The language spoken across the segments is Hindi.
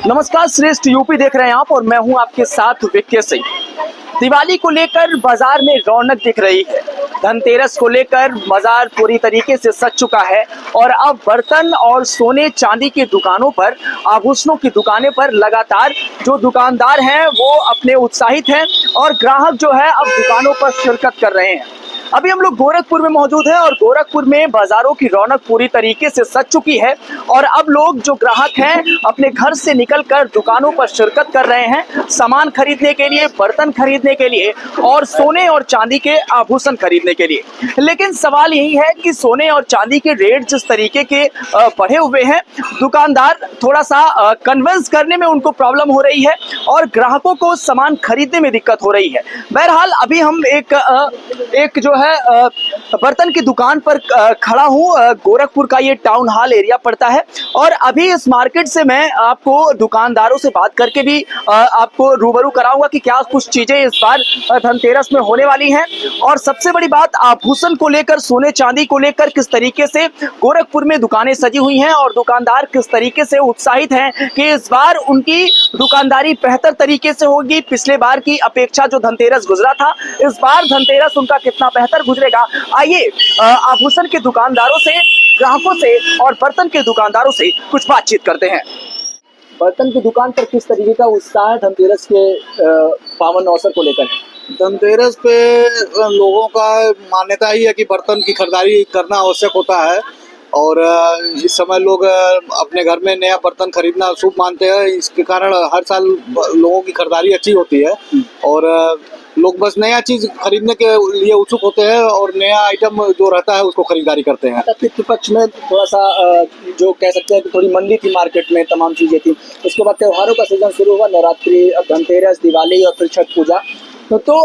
नमस्कार, श्रेष्ठ यूपी देख रहे हैं आप और मैं हूं आपके साथ विक्की सिंह। दिवाली को लेकर बाजार में रौनक दिख रही है। धनतेरस को लेकर बाजार पूरी तरीके से सज चुका है और अब बर्तन और सोने चांदी की दुकानों पर, आभूषणों की दुकानें पर लगातार जो दुकानदार हैं वो अपने उत्साहित हैं और ग्राहक जो है अब दुकानों पर शिरकत कर रहे हैं। अभी हम लोग गोरखपुर में मौजूद हैं और गोरखपुर में बाजारों की रौनक पूरी तरीके से सज चुकी है और अब लोग जो ग्राहक हैं अपने घर से निकलकर दुकानों पर शिरकत कर रहे हैं सामान खरीदने के लिए, बर्तन खरीदने के लिए और सोने और चांदी के आभूषण खरीदने के लिए। लेकिन सवाल यही है कि सोने और चांदी के रेट जिस तरीके के बढ़े हुए हैं, दुकानदार थोड़ा सा कन्विंस करने में उनको प्रॉब्लम हो रही है और ग्राहकों को सामान खरीदने में दिक्कत हो रही है। बहरहाल अभी हम एक जो है बर्तन की दुकान पर खड़ा हूं। गोरखपुर का ये टाउन हॉल एरिया पड़ता है और अभी इस मार्केट से मैं आपको दुकानदारों से बात करके भी आपको रूबरू कराऊंगा कि क्या कुछ चीजें इस बार धनतेरस में होने वाली हैं और सबसे बड़ी बात आभूषण को लेकर, सोने चांदी को लेकर किस तरीके से गोरखपुर में दुकानें सजी हुई हैं और दुकानदार किस तरीके से उत्साहित हैं कि इस बार उनकी दुकानदारी बेहतर तरीके से होगी। पिछले बार की अपेक्षा जो धनतेरस गुजरा था, इस बार धनतेरस उनका कितना बेहतर गुजरेगा। आइए आभूषण के दुकानदारों से, ग्राहकों से और बर्तन के दुकानदारों से कुछ बातचीत करते हैं। बर्तन की दुकान पर किस तरीके का उत्साह धनतेरस के पावन अवसर को लेकर? धनतेरस पे लोगों का मान्यता ही है कि बर्तन की खरीदारी करना आवश्यक होता है और इस समय लोग अपने घर में नया बर्तन खरीदना शुभ मानते हैं। इसके कारण हर साल लोगों की खरीदारी अच्छी होती है और लोग बस नया चीज खरीदने के लिए उत्सुक होते हैं और नया आइटम जो रहता है उसको खरीदारी करते हैं। पितृपक्ष में थोड़ा सा जो कह सकते हैं कि थोड़ी मंदी थी मार्केट में, तमाम चीजें थी। उसके बाद त्योहारों का सीजन शुरू हुआ, नवरात्रि, धनतेरस, दिवाली और फिर छठ पूजा। तो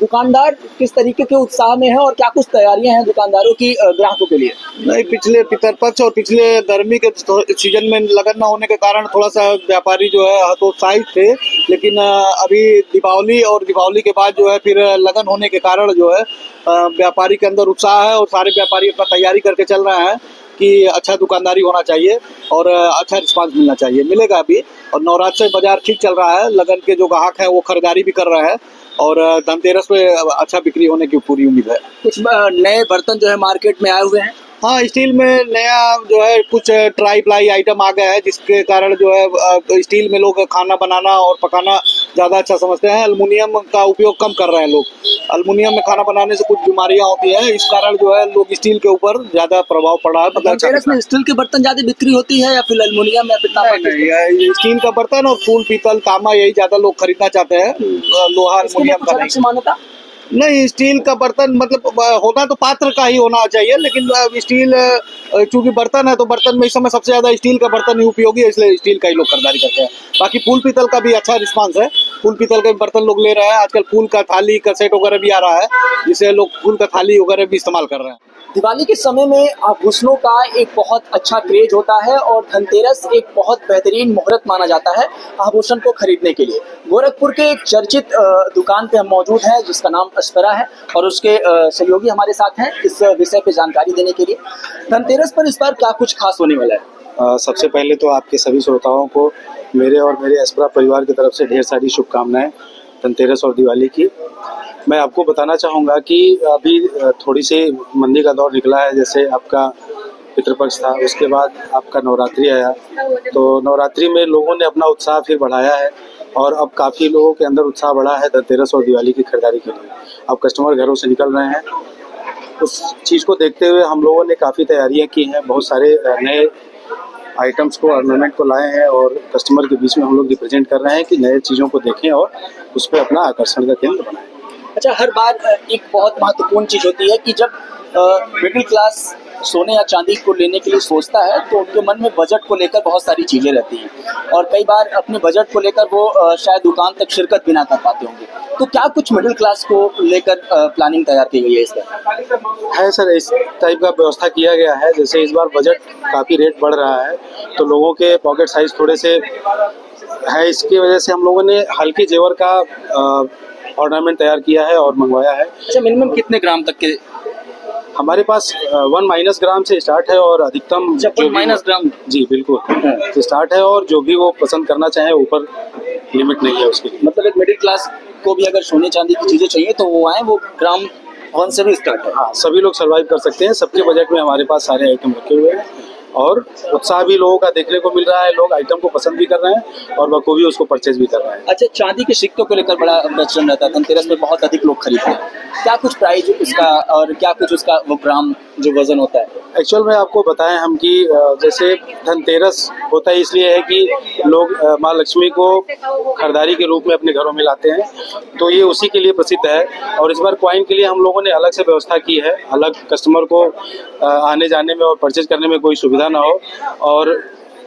दुकानदार किस तरीके के उत्साह में है और क्या कुछ तैयारियां हैं दुकानदारों की ग्राहकों के लिए? नहीं, पिछले पितरपक्ष और पिछले गर्मी के सीजन में लगन न होने के कारण थोड़ा सा व्यापारी जो है हतोत्साहित थे, लेकिन अभी दीपावली और दीपावली के बाद जो है फिर लगन होने के कारण जो है व्यापारी के अंदर उत्साह है और सारे व्यापारी अपना तैयारी करके चल रहे हैं कि अच्छा दुकानदारी होना चाहिए और अच्छा रिस्पांस मिलना चाहिए, मिलेगा अभी। और नवरात्र से बाजार ठीक चल रहा है, लगन के जो ग्राहक हैं वो खरीदारी भी कर रहे हैं और धनतेरस पे अच्छा बिक्री होने की पूरी उम्मीद है। कुछ नए बर्तन जो है मार्केट में आए हुए हैं। हाँ, स्टील में नया जो है कुछ ट्राई प्लाई आइटम आ गया है जिसके कारण जो है स्टील में लोग खाना बनाना और पकाना ज़्यादा अच्छा समझते हैं। एल्युमिनियम का उपयोग कम कर रहे हैं लोग। एल्युमिनियम में खाना बनाने से कुछ बीमारियां होती हैं, इस कारण जो है लोग स्टील के ऊपर ज़्यादा प्रभाव पड़ा है। धनतेरस में स्टील के बर्तन ज़्यादा बिक्री होती है या फिर एल्युमिनियम या फिर स्टील का बर्तन और फूल, पीतल, तांबा यही ज़्यादा लोग खरीदना चाहते हैं। लोहा, एल्युमिनियम का नहीं। स्टील का बर्तन मतलब होना तो पात्र का ही होना चाहिए, लेकिन स्टील चूंकि बर्तन है तो बर्तन में इस समय सबसे ज्यादा स्टील का बर्तन ही उपयोगी है, इसलिए स्टील का ही लोग खरीदारी करते हैं। बाकी फूल पीतल का भी अच्छा रिस्पांस है, फूल पीतल के बर्तन लोग ले रहे हैं। आजकल फूल का थाली का सेट वगैरह भी आ रहा है जिसे लोग फूल का थाली वगैरह भी इस्तेमाल कर रहे हैं। दिवाली के समय में आभूषणों का एक बहुत अच्छा क्रेज होता है और धनतेरस एक बहुत बेहतरीन मुहूर्त माना जाता है आभूषण को खरीदने के लिए। गोरखपुर के एक चर्चित दुकान पे हम मौजूद हैं जिसका नाम अस्परा है और उसके सहयोगी हमारे साथ हैं इस विषय पे जानकारी देने के लिए। धनतेरस पर इस बार क्या कुछ खास होने वाला है? सबसे पहले तो आपके सभी श्रोताओं को मेरे और मेरे अस्परा परिवार की तरफ से ढेर सारी शुभकामनाएं धनतेरस और दिवाली की। मैं आपको बताना चाहूँगा कि अभी थोड़ी सी मंदी का दौर निकला है। जैसे आपका पितृपक्ष था, उसके बाद आपका नवरात्रि आया, तो नवरात्रि में लोगों ने अपना उत्साह फिर बढ़ाया है और अब काफ़ी लोगों के अंदर उत्साह बढ़ा है धनतेरस और दिवाली की खरीदारी के लिए। अब कस्टमर घरों से निकल रहे हैं। उस चीज़ को देखते हुए हम लोगों ने काफ़ी तैयारियाँ की हैं, बहुत सारे नए आइटम्स को, ऑर्नामेंट को लाए हैं और कस्टमर के बीच में हम लोग रिप्रेजेंट कर रहे हैं कि नए चीज़ों को देखें और उस पर अपना आकर्षण का केंद्र बनाएं। अच्छा, हर बार एक बहुत महत्वपूर्ण चीज़ होती है कि जब मिडिल क्लास सोने या चांदी को लेने के लिए सोचता है तो उनके मन में बजट को लेकर बहुत सारी चीज़ें रहती हैं और कई बार अपने बजट को लेकर वो शायद दुकान तक शिरकत भी ना कर पाते होंगे। तो क्या कुछ मिडिल क्लास को लेकर प्लानिंग तैयार की गई है? इसका है सर, इस टाइप का व्यवस्था किया गया है। जैसे इस बार बजट काफ़ी रेट बढ़ रहा है तो लोगों के पॉकेट साइज थोड़े से है, इसकी वजह से हम लोगों ने हल्के जेवर का ऑर्नामेंट तैयार किया है और मंगवाया है। अच्छा, मिनिमम कितने ग्राम तक के हमारे पास 1- ग्राम से स्टार्ट है और अधिकतम जब जो भी माइनस ग्राम जी बिल्कुल तो स्टार्ट है, और जो भी वो पसंद करना चाहे ऊपर लिमिट नहीं है उसके लिए। मतलब एक मिडिल क्लास को भी अगर सोने चांदी की चीजें चाहिए तो वो आए, वो ग्राम 1 से भी स्टार्ट है। हाँ, सभी लोग सर्वाइव कर सकते हैं, सबके बजट में हमारे पास सारे आइटम रखे हुए हैं, और उत्साह भी लोगों का देखने को मिल रहा है। लोग आइटम को पसंद भी कर रहे हैं और बखूबी उसको परचेज भी कर रहे हैं। अच्छा, चांदी के सिक्कों को लेकर बड़ा प्रचलन रहता है, धनतेरस में बहुत अधिक लोग खरीदते हैं। क्या कुछ प्राइस उसका और क्या कुछ उसका वो ग्राम जो वजन होता है? एक्चुअल में आपको बताएं हम कि जैसे धनतेरस होता है इसलिए है कि लोग माँ लक्ष्मी को खरीदारी के रूप में अपने घरों में लाते हैं, तो ये उसी के लिए प्रसिद्ध है। और इस बार कॉइन के लिए हम लोगों ने अलग से व्यवस्था की है, अलग कस्टमर को आने जाने में और परचेज करने में कोई सुविधा ना हो। और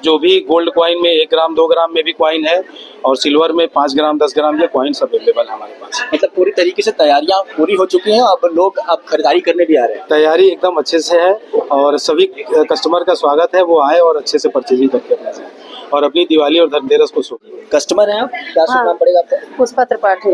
जो भी गोल्ड कॉइन में 1 ग्राम 2 ग्राम में भी कॉइन है, और सिल्वर में 5 ग्राम 10 ग्राम के कॉइन्स अवेलेबल है हमारे पास। मतलब पूरी तरीके से तैयारियां पूरी हो चुकी हैं, अब लोग अब खरीदारी करने भी आ रहे हैं। तैयारी एकदम अच्छे से है और सभी कस्टमर का स्वागत है, वो आए और अच्छे से परचेजिंग करके अपने जाए और अपनी दिवाली और धनतेरस को शुभ। कस्टमर हैं आप, क्या शुभ नाम पड़ेगा आपका? पुष्पा त्रिपाठी।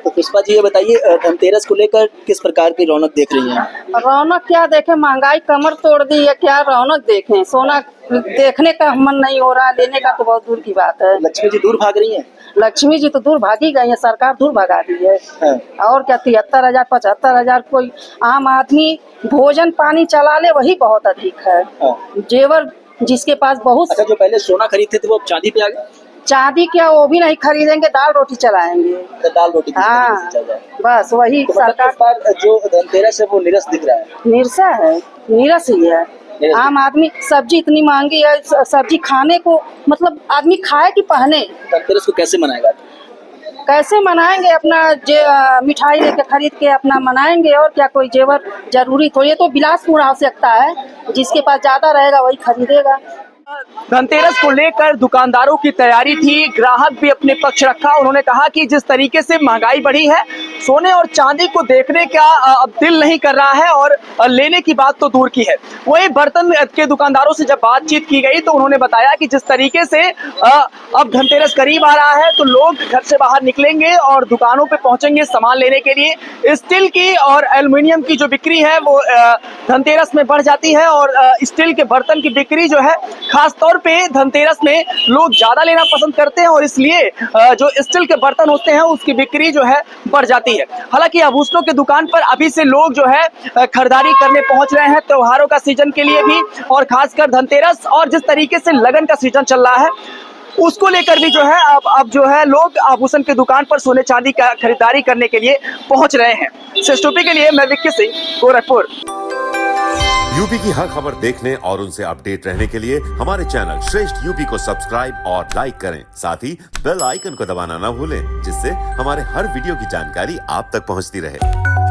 तो पुष्पा जी, ये बताइए धनतेरस को लेकर किस प्रकार की रौनक देख रही हैं? रौनक क्या देखे, महंगाई कमर तोड़ दी है, क्या रौनक देखें। सोना देखने का मन नहीं हो रहा, लेने का तो बहुत दूर की बात है। लक्ष्मी जी दूर भाग रही हैं? लक्ष्मी जी तो दूर भागी गई है, सरकार दूर भगा दी है। हाँ। और क्या 73,000 75,000 कोई आम आदमी भोजन पानी चला ले वही बहुत अधिक है। हाँ। जेवर जिसके पास बहुत। अच्छा, जो पहले सोना खरीदते थे वो अब चांदी पे आ गए? चांदी क्या वो भी नहीं खरीदेंगे, दाल रोटी चलाएंगे। तो दाल रोटी किस हाँ, तरीके से चल जाए? बस वही तो मतलब सरकार। इस बार जो धनतेरस है वो निरस दिख रहा है। निरसा है, नीरस ही है। निरस आम आदमी, सब्जी इतनी महंगी है, सब्जी खाने को मतलब आदमी खाए कि पहने। धनतेरस को कैसे मनाएगा? कैसे मनाएंगे? अपना मिठाई लेके खरीद के अपना मनाएंगे, और क्या कोई जेवर जरूरी थोड़ी है। तो विलासपूर्ण आवश्यकता है, जिसके पास ज्यादा रहेगा वही खरीदेगा। धनतेरस को लेकर दुकानदारों की तैयारी थी, ग्राहक भी अपने पक्ष रखा। उन्होंने कहा कि जिस तरीके से महंगाई बढ़ी है, सोने और चांदी को देखने का अब दिल नहीं कर रहा है, और लेने की बात तो दूर की है। वही बर्तन के दुकानदारों से जब बातचीत की गई तो उन्होंने बताया कि जिस तरीके से अब धनतेरस करीब आ रहा है तो लोग घर से बाहर निकलेंगे और दुकानों पे पहुंचेंगे सामान लेने के लिए। स्टील की और एल्युमिनियम की जो बिक्री है वो धनतेरस में बढ़ जाती है, और स्टील के बर्तन की बिक्री जो है खास तौर पे धनतेरस में लोग ज्यादा लेना पसंद करते हैं, और इसलिए जो स्टील के बर्तन होते हैं उसकी बिक्री जो है बढ़ जाती है। हालांकि आभूषणों की दुकान पर अभी से लोग जो है खरीदारी करने पहुंच रहे हैं, त्योहारों का सीजन के लिए भी, और खासकर धनतेरस और जिस तरीके से लगन का सीजन चल रहा है उसको लेकर भी जो है अब जो है लोग आभूषण की दुकान पर सोने चांदी का खरीदारी करने के लिए पहुंच रहे हैं। सिस्टोपी के लिए मैं विक्की सिंह, गोरखपुर। यूपी की हर खबर देखने और उनसे अपडेट रहने के लिए हमारे चैनल श्रेष्ठ यूपी को सब्सक्राइब और लाइक करें। साथ ही बेल आइकन को दबाना ना भूलें, जिससे हमारे हर वीडियो की जानकारी आप तक पहुंचती रहे।